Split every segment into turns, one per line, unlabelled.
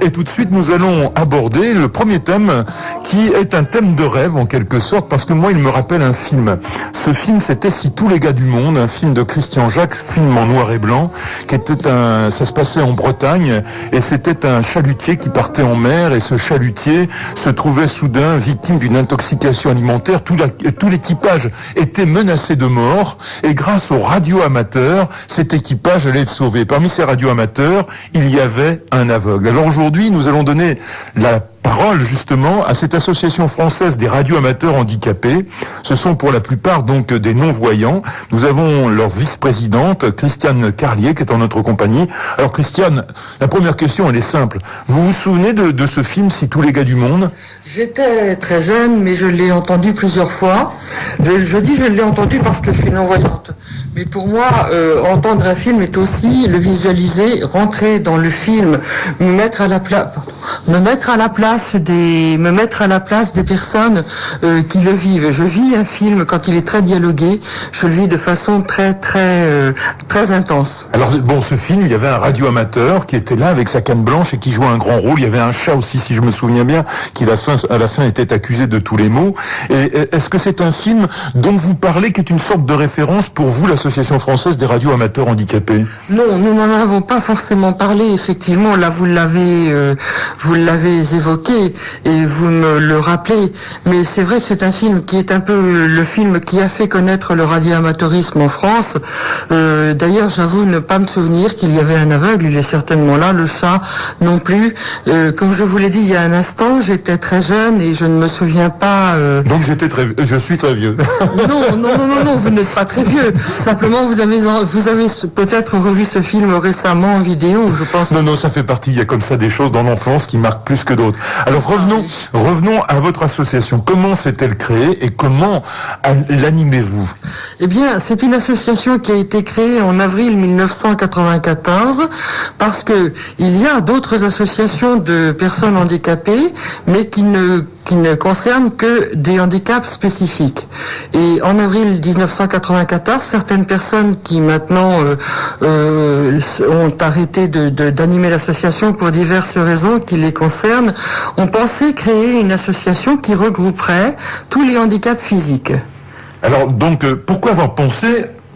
Et tout de suite, nous allons aborder le premier thème qui est un thème de rêve en quelque sorte, parce que moi, il me rappelle un film. Ce film, c'était Si tous les gars du monde, un film de Christian Jacques, film en noir et blanc, ça se passait en Bretagne, et c'était un chalutier qui partait en mer, et ce chalutier se trouvait soudain victime d'une intoxication alimentaire. Tout l'équipage était menacé de mort, et grâce aux radioamateurs, cet équipage allait être sauvé. Parmi ces radioamateurs, il y avait un aveugle. Alors aujourd'hui, nous allons donner la parole justement à cette association française des radioamateurs handicapés. Ce sont pour la plupart donc des non-voyants. Nous avons leur vice-présidente, Christiane Carlier, qui est en notre compagnie. Alors Christiane, la première question, elle est simple. Vous vous souvenez de ce film, Si tous les gars du monde ?
J'étais très jeune, mais je l'ai entendu plusieurs fois. Je dis je l'ai entendu parce que je suis non-voyante. Mais pour moi, entendre un film est aussi le visualiser, rentrer dans le film, me mettre à la place des personnes qui le vivent. Je vis un film quand il est très dialogué, je le vis de façon très intense.
Alors bon, ce film, il y avait un radioamateur qui était là avec sa canne blanche et qui jouait un grand rôle. Il y avait un chat aussi, si je me souviens bien, qui à la fin était accusé de tous les maux. Et est-ce que c'est un film dont vous parlez qui est une sorte de référence pour vous, l'Association française des radioamateurs handicapés ?
Non, nous n'en avons pas forcément parlé. Effectivement, là vous l'avez évoqué et vous me le rappelez. Mais c'est vrai que c'est un film qui est un peu le film qui a fait connaître le radioamateurisme en France. D'ailleurs, j'avoue ne pas me souvenir qu'il y avait un aveugle. Il est certainement là. Le chat non plus. Comme je vous l'ai dit il y a un instant, j'étais très jeune et je ne me souviens pas.
Donc je suis très vieux.
Non, vous n'êtes pas très vieux. Simplement, vous avez peut-être revu ce film récemment en vidéo, je pense.
Non, ça fait partie. Il y a comme ça des choses dans l'enfance qui marquent plus que d'autres. Alors revenons à votre association. Comment s'est-elle créée et comment l'animez-vous ?
Eh bien, c'est une association qui a été créée en avril 1994 parce que il y a d'autres associations de personnes handicapées, mais qui ne concernent que des handicaps spécifiques. Et en avril 1994, certaines personnes qui maintenant ont arrêté d'animer l'association pour diverses raisons qui les concernent, ont pensé créer une association qui regrouperait tous les handicaps physiques.
Alors donc, pourquoi avoir pensé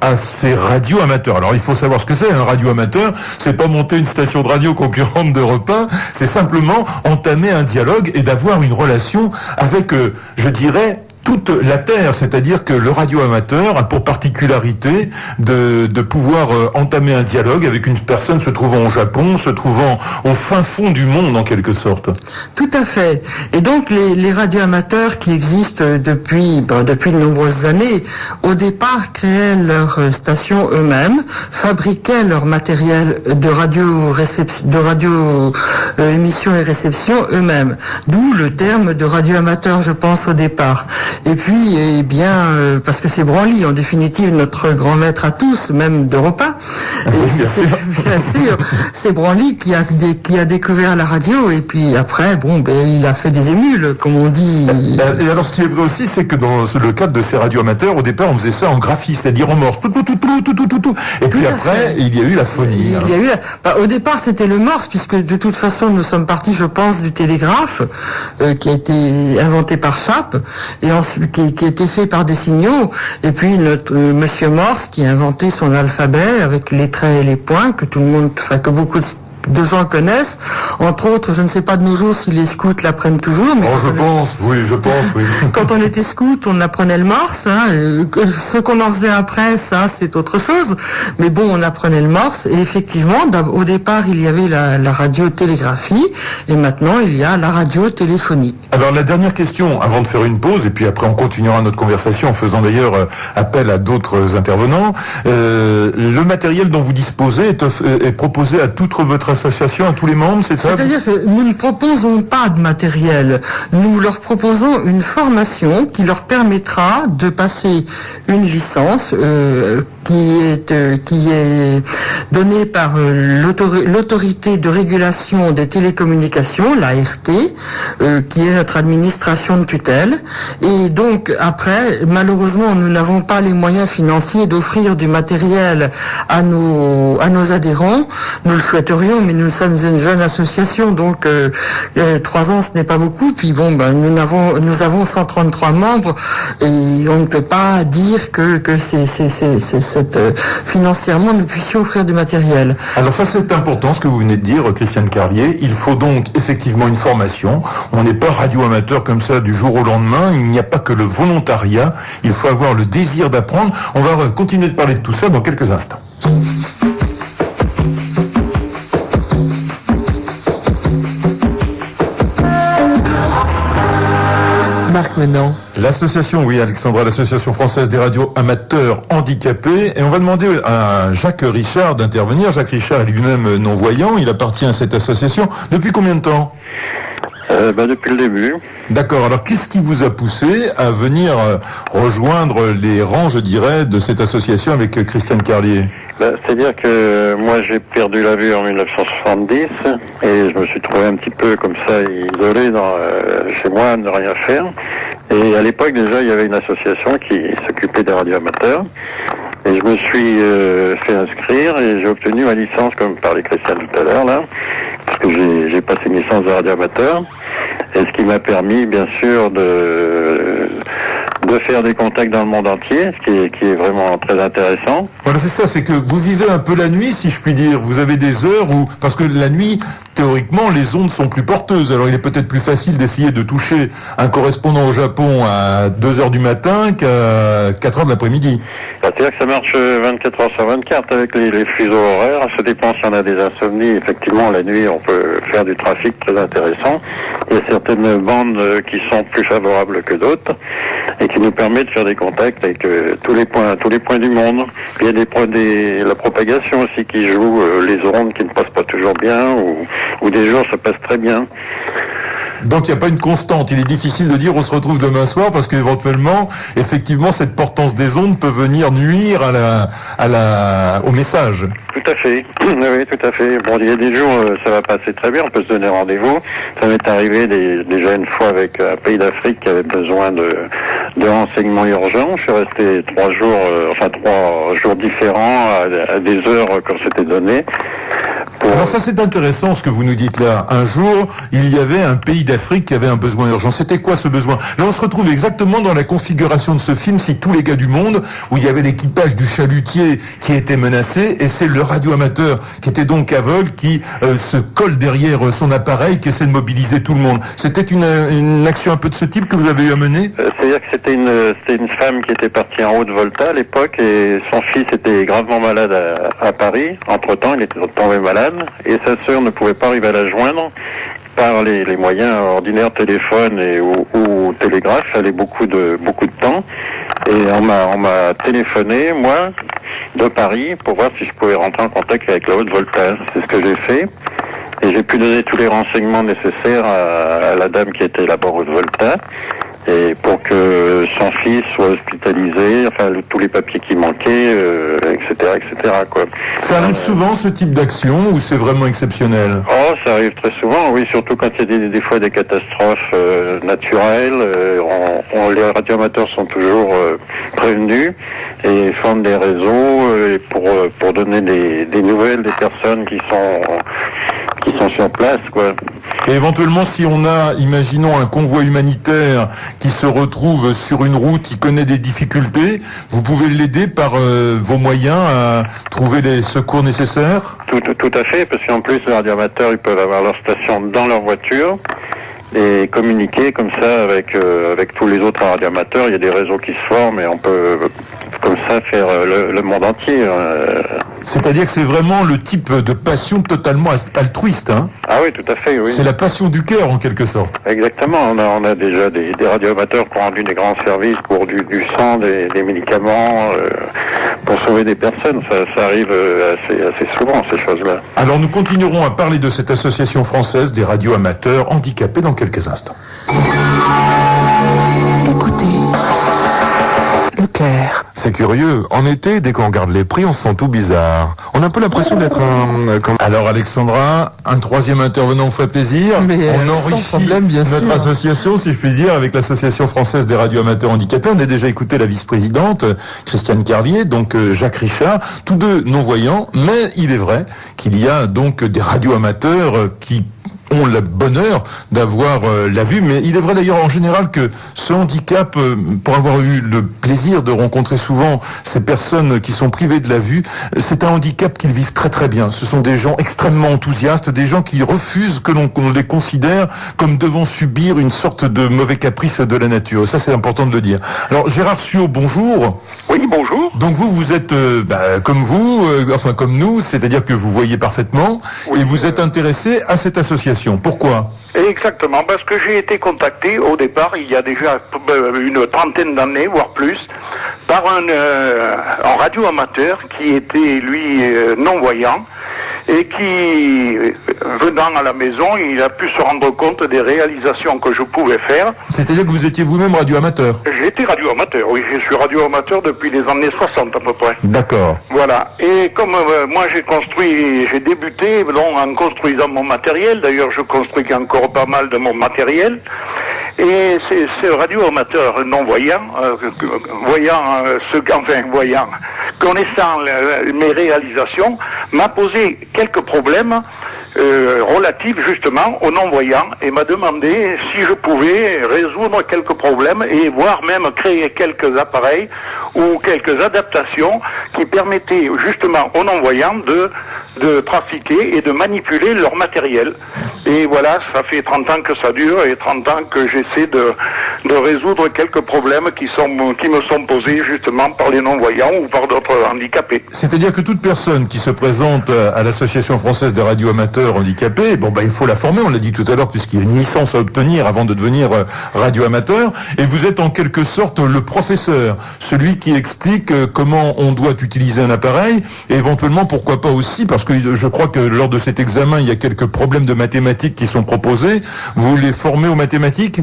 à ces radioamateurs? Alors il faut savoir ce que c'est un radioamateur, c'est pas monter une station de radio concurrente d'Europe 1, c'est simplement entamer un dialogue et d'avoir une relation avec, je dirais, toute la Terre, c'est-à-dire que le radioamateur a pour particularité de pouvoir entamer un dialogue avec une personne se trouvant au Japon, se trouvant au fin fond du monde en quelque sorte.
Tout à fait. Et donc les radioamateurs qui existent depuis de nombreuses années, au départ créaient leur station eux-mêmes, fabriquaient leur matériel de radio émission et réception eux-mêmes. D'où le terme de radioamateur, je pense au départ. Et puis, parce que c'est Branly, en définitive, notre grand maître à tous, même d'Europe 1. Bien sûr, c'est Branly qui a découvert la radio, et puis après, il a fait des émules, comme on dit.
Et alors, ce qui est vrai aussi, c'est que dans le cadre de ces radioamateurs, au départ, on faisait ça en graphie, c'est-à-dire en morse, tout. Et puis après, il y a eu la phonie.
Au départ, c'était le morse, puisque de toute façon, nous sommes partis, je pense, du télégraphe, qui a été inventé par Chappe, et ensuite qui a été fait par des signaux, et puis notre Monsieur Morse qui a inventé son alphabet avec les traits et les points que que beaucoup de gens connaissent. Entre autres, je ne sais pas de nos jours si les scouts l'apprennent toujours. Mais
je pense, oui.
Quand on était scout, on apprenait le morse. Ce qu'on en faisait après, ça, c'est autre chose. Mais bon, on apprenait le morse. Et effectivement, au départ, il y avait la radiotélégraphie. Et maintenant, il y a la radiotéléphonie.
Alors, la dernière question, avant de faire une pause, et puis après, on continuera notre conversation en faisant d'ailleurs appel à d'autres intervenants. Le matériel dont vous disposez est proposé à toute votre association, à tous les membres, c'est ça ?
C'est-à-dire que nous ne proposons pas de matériel. Nous leur proposons une formation qui leur permettra de passer une licence qui est donnée par l'autorité de régulation des télécommunications, l'ART, qui est notre administration de tutelle. Et donc après, malheureusement, nous n'avons pas les moyens financiers d'offrir du matériel à nos adhérents. Nous le souhaiterions ans, mais nous sommes une jeune association, donc 3 ans ce n'est pas beaucoup. Puis bon, nous avons 133 membres et on ne peut pas dire que financièrement nous puissions offrir du matériel.
Alors ça c'est important ce que vous venez de dire, Christiane Carlier. Il faut donc effectivement une formation. On n'est pas radio-amateur comme ça du jour au lendemain. Il n'y a pas que le volontariat. Il faut avoir le désir d'apprendre. On va continuer de parler de tout ça dans quelques instants.
Marc Menant.
L'association, oui Alexandra, l'association française des radios amateurs handicapés. Et on va demander à Jacques Richard d'intervenir. Jacques Richard est lui-même non-voyant. Il appartient à cette association. Depuis combien de temps ?
Depuis le début.
D'accord. Alors, qu'est-ce qui vous a poussé à venir rejoindre les rangs, je dirais, de cette association avec Christiane Carlier ?
C'est-à-dire que moi, j'ai perdu la vue en 1970 et je me suis trouvé un petit peu comme ça, isolé chez moi, à ne rien faire. Et à l'époque, déjà, il y avait une association qui s'occupait des radios amateurs. Et je me suis fait inscrire et j'ai obtenu ma licence, comme parlait Christiane tout à l'heure, là, parce que j'ai passé une licence de radio amateur. Et ce qui m'a permis, bien sûr, de faire des contacts dans le monde entier, ce qui est vraiment très intéressant.
Voilà, c'est ça, c'est que vous vivez un peu la nuit, si je puis dire. Vous avez des heures où, parce que la nuit, théoriquement, les ondes sont plus porteuses. Alors il est peut-être plus facile d'essayer de toucher un correspondant au Japon à 2h du matin qu'à 4h de l'après-midi.
C'est-à-dire que ça marche 24 heures sur 24 avec les fuseaux horaires. Ça dépend si on a des insomnies. Effectivement, la nuit, on peut faire du trafic très intéressant. Il y a certaines bandes qui sont plus favorables que d'autres et qui nous permettent de faire des contacts avec tous les points du monde. Il y a la propagation aussi qui joue, les ondes qui ne passent pas toujours bien ou des jours ça passe très bien.
Donc il n'y a pas une constante. Il est difficile de dire on se retrouve demain soir parce qu'éventuellement, effectivement, cette portance des ondes peut venir nuire au message.
Tout à fait. Oui, tout à fait. Bon, il y a des jours, ça va passer très bien. On peut se donner rendez-vous. Ça m'est arrivé déjà une fois avec un pays d'Afrique qui avait besoin de renseignements urgents. Je suis resté 3 jours différents à des heures quand c'était donné.
Alors ça c'est intéressant ce que vous nous dites là. Un jour, il y avait un pays d'Afrique qui avait un besoin urgent. C'était quoi ce besoin ? Là on se retrouve exactement dans la configuration de ce film, Si tous les gars du monde, où il y avait l'équipage du chalutier qui était menacé, et c'est le radio-amateur qui était donc aveugle, qui se colle derrière son appareil, qui essaie de mobiliser tout le monde. C'était une action un peu de ce type que vous avez eu à mener ?
C'est-à-dire que c'était une femme qui était partie en Haute-Volta à l'époque, et son fils était gravement malade à Paris. Entre-temps, il était tombé malade. Et sa sœur ne pouvait pas arriver à la joindre par les moyens ordinaires, téléphone ou télégraphe. Il fallait beaucoup de temps. Et on m'a téléphoné, moi, de Paris, pour voir si je pouvais rentrer en contact avec la Haute-Volta. C'est ce que j'ai fait. Et j'ai pu donner tous les renseignements nécessaires à la dame qui était là-bas au Haute-Volta. Et pour que son fils soit hospitalisé, tous les papiers qui manquaient, etc., quoi.
Ça arrive souvent ce type d'action ou c'est vraiment exceptionnel ?
Oh, ça arrive très souvent, oui, surtout quand il y a des fois des catastrophes naturelles. Les radioamateurs sont toujours prévenus et forment des réseaux pour donner des nouvelles des personnes qui sont sur place, quoi.
Et éventuellement, si on a, imaginons, un convoi humanitaire qui se retrouve sur une route, qui connaît des difficultés, vous pouvez l'aider par vos moyens à trouver les secours nécessaires ?
Tout à fait, parce qu'en plus, les radioamateurs, ils peuvent avoir leur station dans leur voiture et communiquer comme ça avec tous les autres radioamateurs. Il y a des réseaux qui se forment et on peut comme ça faire le monde entier.
C'est-à-dire que c'est vraiment le type de passion totalement altruiste, hein ?
Ah oui, tout à fait, oui.
C'est la passion du cœur, en quelque sorte.
Exactement. On a déjà des radioamateurs qui ont rendu des grands services pour du sang, des médicaments, pour sauver des personnes. Ça arrive assez souvent, ces choses-là.
Alors nous continuerons à parler de cette association française des radioamateurs handicapés dans quelques instants.
Écoutez, Leclerc.
C'est curieux. En été, dès qu'on regarde les prix, on se sent tout bizarre. On a un peu l'impression d'être Alors Alexandra, un troisième intervenant vous ferait plaisir.
Mais
on
sans
enrichit
problème, bien
notre
sûr.
association, si je puis dire, avec l'Association française des radioamateurs handicapés. On a déjà écouté la vice-présidente, Christiane Carlier, donc Jacques Richard, tous deux non-voyants. Mais il est vrai qu'il y a donc des radioamateurs qui ont le bonheur d'avoir la vue, mais il est vrai d'ailleurs en général que ce handicap, pour avoir eu le plaisir de rencontrer souvent ces personnes qui sont privées de la vue, c'est un handicap qu'ils vivent très très bien. Ce sont des gens extrêmement enthousiastes, des gens qui refusent que l'on les considère comme devant subir une sorte de mauvais caprice de la nature. Ça, c'est important de le dire. Alors Gérard Suot, bonjour.
Oui, bonjour.
Donc vous êtes comme vous, enfin comme nous, c'est-à-dire que vous voyez parfaitement,
Oui,
et vous êtes intéressé à cette association. Pourquoi ?
Exactement, parce que j'ai été contacté au départ, il y a déjà une trentaine d'années, voire plus, par un radioamateur qui était, lui, non-voyant, et qui, venant à la maison, il a pu se rendre compte des réalisations que je pouvais faire.
C'est-à-dire que vous étiez vous-même radioamateur ?
J'étais radioamateur, oui, je suis radioamateur depuis les années 60 à peu près.
D'accord.
Voilà, et comme moi j'ai débuté en construisant mon matériel, d'ailleurs je construis encore pas mal de mon matériel, et ce radioamateur non-voyant, connaissant mes réalisations, m'a posé quelques problèmes relatifs justement aux non-voyants et m'a demandé si je pouvais résoudre quelques problèmes et voire même créer quelques appareils ou quelques adaptations qui permettaient justement aux non-voyants de trafiquer et de manipuler leur matériel. Et voilà, ça fait 30 ans que ça dure et 30 ans que j'essaie de résoudre quelques problèmes qui me sont posés justement par les non-voyants ou par d'autres handicapés.
C'est-à-dire que toute personne qui se présente à l'Association française des radioamateurs handicapés, il faut la former, on l'a dit tout à l'heure, puisqu'il y a une licence à obtenir avant de devenir radioamateur, et vous êtes en quelque sorte le professeur, celui qui explique comment on doit utiliser un appareil, et éventuellement, pourquoi pas aussi, parce que je crois que lors de cet examen, il y a quelques problèmes de mathématiques qui sont proposés, vous les formez aux mathématiques ?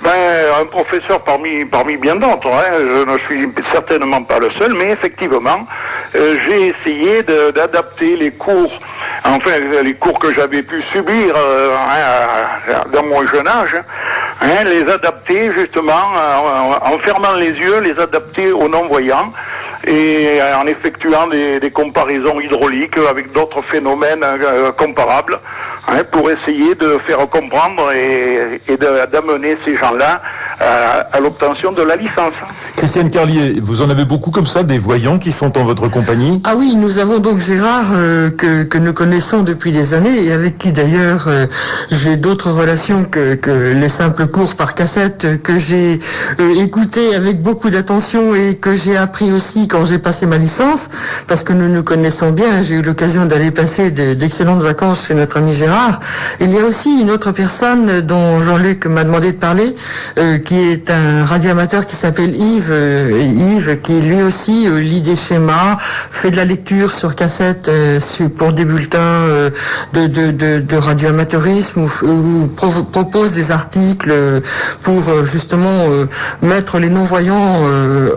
Un professeur parmi bien d'autres, je ne suis certainement pas le seul, mais effectivement, j'ai essayé d'adapter les cours que j'avais pu subir dans mon jeune âge, les adapter justement, en fermant les yeux, les adapter aux non-voyants, et en effectuant des comparaisons hydrauliques avec d'autres phénomènes comparables, pour essayer de faire comprendre et d'amener ces gens-là à l'obtention de la licence.
Christiane Carlier, vous en avez beaucoup comme ça, des voyants qui sont en votre compagnie ?
Ah oui, nous avons donc Gérard que nous connaissons depuis des années et avec qui d'ailleurs j'ai d'autres relations que les simples cours par cassette que j'ai écouté avec beaucoup d'attention et que j'ai appris aussi quand j'ai passé ma licence, parce que nous nous connaissons bien. J'ai eu l'occasion d'aller passer d'excellentes vacances chez notre ami Gérard. Il y a aussi une autre personne dont Jean-Luc m'a demandé de parler, qui est un radioamateur qui s'appelle Yves, qui lui aussi lit des schémas, fait de la lecture sur cassette pour des bulletins de radioamateurisme ou propose des articles pour justement mettre les non-voyants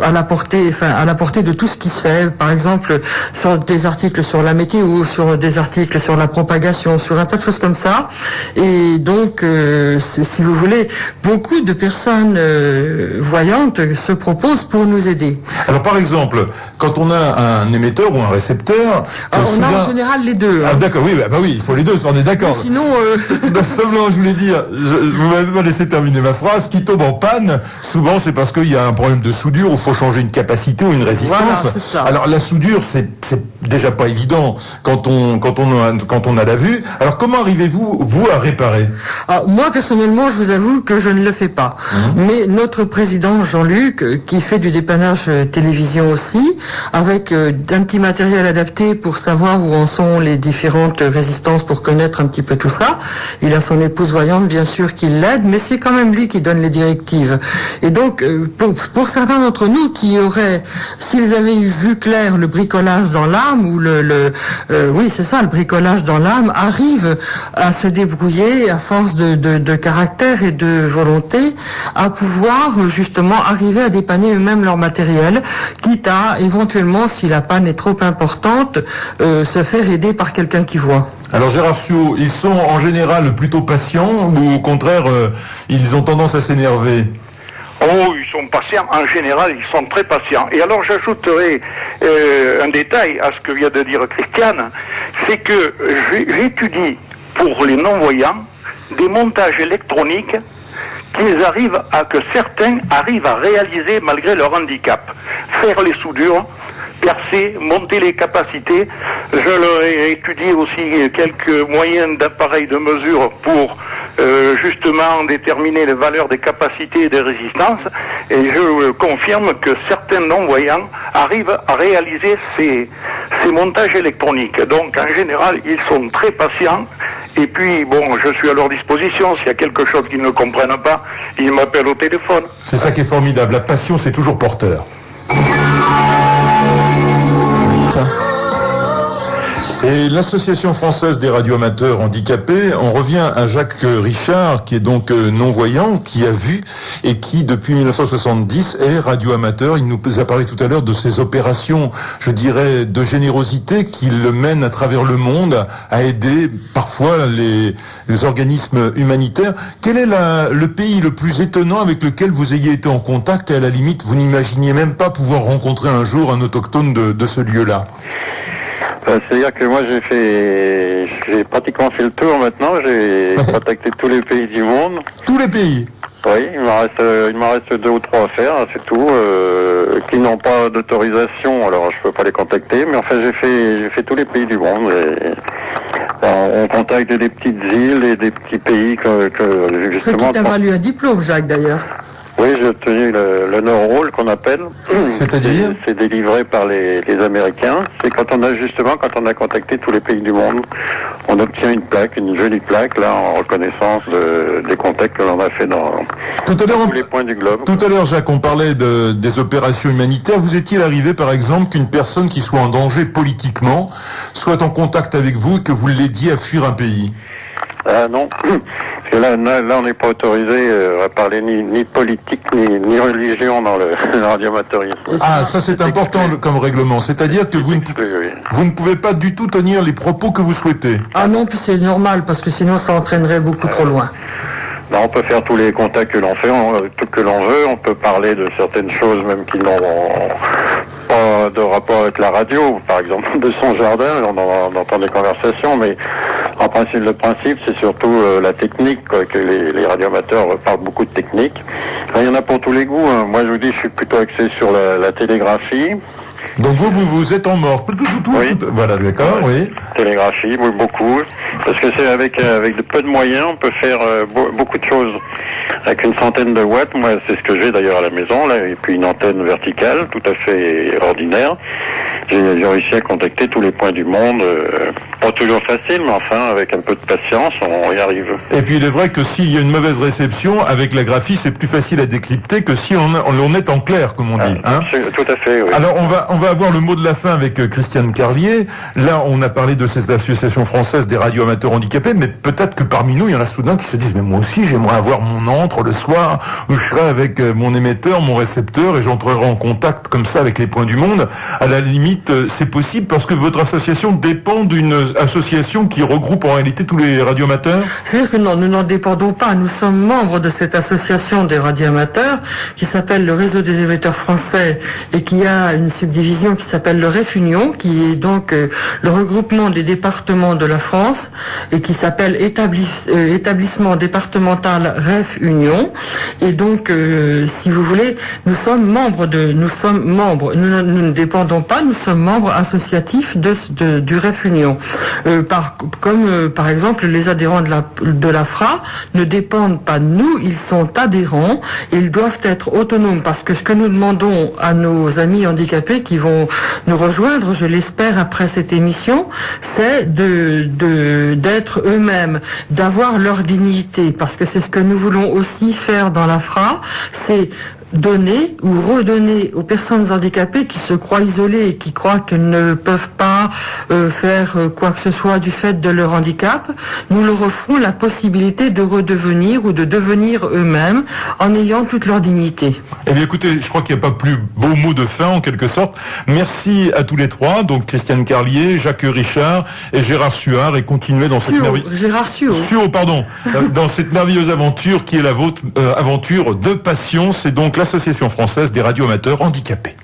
à la portée de tout ce qui se fait. Par exemple, sur des articles sur la météo, sur des articles sur la propagation, sur un tas de choses comme ça. Et donc, si vous voulez, beaucoup de personnes voyantes se proposent pour nous aider.
Alors par exemple, quand on a un émetteur ou un récepteur...
on a en général les deux.
Ah d'accord, oui, oui, il faut les deux, on est d'accord.
Sinon...
Seulement, je voulais dire, vous m'avez pas laissé terminer ma phrase, qui tombe en panne, souvent c'est parce qu'il y a un problème de soudure, où il faut changer une capacité ou une résistance.
Voilà, c'est ça.
Alors la soudure, c'est déjà pas évident quand on a la vue. Alors comment arrivez-vous, vous, à réparer ?
Moi, personnellement, je vous avoue que je ne le fais pas. Mais notre président Jean-Luc, qui fait du dépannage télévision aussi, avec un petit matériel adapté pour savoir où en sont les différentes résistances pour connaître un petit peu tout ça. Il a son épouse voyante, bien sûr, qui l'aide, mais c'est quand même lui qui donne les directives. Et donc, pour certains d'entre nous qui auraient, s'ils avaient eu vu clair le bricolage dans l'âme, ou oui, c'est ça, le bricolage dans l'âme, arrive à se débrouiller à force de caractère et de volonté, à pouvoir justement arriver à dépanner eux-mêmes leur matériel, quitte à éventuellement, si la panne est trop importante, se faire aider par quelqu'un qui voit.
Alors Gérard Suot, ils sont en général plutôt patients ou au contraire, ils ont tendance à s'énerver?
Oh, ils sont patients, en général, ils sont très patients. Et alors j'ajouterai un détail à ce que vient de dire Christiane, c'est que j'étudie pour les non-voyants des montages électroniques que certains arrivent à réaliser malgré leur handicap. Faire les soudures, percer, monter les capacités. Je leur ai étudié aussi quelques moyens d'appareils de mesure pour justement déterminer les valeurs des capacités et des résistances, et je confirme que certains non-voyants arrivent à réaliser ces montages électroniques. Donc en général, ils sont très patients, et puis bon, je suis à leur disposition. S'il y a quelque chose qu'ils ne comprennent pas, ils m'appellent au téléphone.
C'est ça qui est formidable, la passion c'est toujours porteur. Et l'Association française des radioamateurs handicapés, on revient à Jacques Richard, qui est donc non-voyant, qui a vu et qui, depuis 1970, est radioamateur. Il nous a parlé tout à l'heure de ces opérations, je dirais, de générosité qui le mènent à travers le monde à aider parfois les organismes humanitaires. Quel est le pays le plus étonnant avec lequel vous ayez été en contact et à la limite, vous n'imaginiez même pas pouvoir rencontrer un jour un autochtone de ce lieu-là?
C'est-à-dire que moi j'ai pratiquement fait le tour maintenant, j'ai contacté tous les pays du monde.
Tous les pays?
Oui, il m'en reste 2 ou 3 à faire, c'est tout, qui n'ont pas d'autorisation, alors je peux pas les contacter, mais enfin j'ai fait tous les pays du monde. On contacte des petites îles et des petits pays que justement...
Ce qui t'a valu un diplôme, Jacques, d'ailleurs.
Oui, j'ai obtenu l'honneur roll qu'on appelle.
C'est-à-dire ?
C'est délivré par les Américains. C'est quand on a contacté tous les pays du monde, on obtient une plaque, une jolie plaque, là, en reconnaissance des contacts que l'on a fait dans tous les points du globe.
Tout à l'heure, Jacques, on parlait des opérations humanitaires. Vous est-il arrivé, par exemple, qu'une personne qui soit en danger politiquement soit en contact avec vous et que vous l'aidiez à fuir un pays ?
Non, parce que là on n'est pas autorisé à parler ni politique ni religion dans le radioamateurisme.
Ah, ça c'est important comme règlement, c'est-à-dire que vous ne pouvez pas du tout tenir les propos que vous souhaitez.
Ah non, puis c'est normal, parce que sinon ça entraînerait beaucoup trop loin.
Non, on peut faire tous les contacts que l'on fait, tout que l'on veut, on peut parler de certaines choses même qui n'ont pas de rapport avec la radio, par exemple de son jardin, on entend des conversations, mais en principe, le principe, c'est surtout la technique, quoi, que les radioamateurs parlent beaucoup de technique. Enfin, il y en a pour tous les goûts, hein. Moi, je vous dis, je suis plutôt axé sur la télégraphie.
Donc vous êtes en mort.
Oui.
Voilà, d'accord, oui.
Télégraphie, beaucoup. Parce que c'est avec de peu de moyens, on peut faire beaucoup de choses. Avec une centaine de watts, moi c'est ce que j'ai d'ailleurs à la maison, là, et puis une antenne verticale, tout à fait ordinaire. J'ai réussi à contacter tous les points du monde. Pas toujours facile, mais enfin, avec un peu de patience, on y arrive.
Et puis il est vrai que s'il y a une mauvaise réception, avec la graphie, c'est plus facile à décrypter que si on est en clair, comme on dit. Hein.
Tout à fait, oui.
Alors on va avoir le mot de la fin avec Christiane Carlier. Là, on a parlé de cette association française des radioamateurs handicapés, mais peut-être que parmi nous, il y en a soudain qui se disent, mais moi aussi, j'aimerais avoir mon antre le soir, où je serai avec mon émetteur, mon récepteur, et j'entrerai en contact comme ça avec les points du monde. À la limite, c'est possible parce que votre association dépend d'une association qui regroupe en réalité tous les radioamateurs?
C'est-à-dire que non, nous n'en dépendons pas. Nous sommes membres de cette association des radioamateurs qui s'appelle le Réseau des émetteurs français et qui a une subdivision qui s'appelle le REF Union, qui est donc le regroupement des départements de la France et qui s'appelle établissement départemental REF Union. Et donc, si vous voulez, nous sommes membres. Nous ne dépendons pas, nous sommes membres associatifs du REF Union. Par exemple, les adhérents de la FRA ne dépendent pas de nous, ils sont adhérents, et ils doivent être autonomes, parce que ce que nous demandons à nos amis handicapés qui vont nous rejoindre, je l'espère après cette émission, c'est d'être eux-mêmes, d'avoir leur dignité, parce que c'est ce que nous voulons aussi faire dans la FRA, c'est donner ou redonner aux personnes handicapées qui se croient isolées et qui croient qu'elles ne peuvent pas faire quoi que ce soit du fait de leur handicap, nous leur offrons la possibilité de redevenir ou de devenir eux-mêmes en ayant toute leur dignité.
Eh bien écoutez, je crois qu'il n'y a pas plus beau mot de fin en quelque sorte. Merci à tous les trois, donc Christiane Carlier, Jacques Richard et Gérard Suard, et continuez dans cette dans cette merveilleuse aventure qui est la vôtre, aventure de passion. C'est donc l'Association française des radioamateurs handicapés.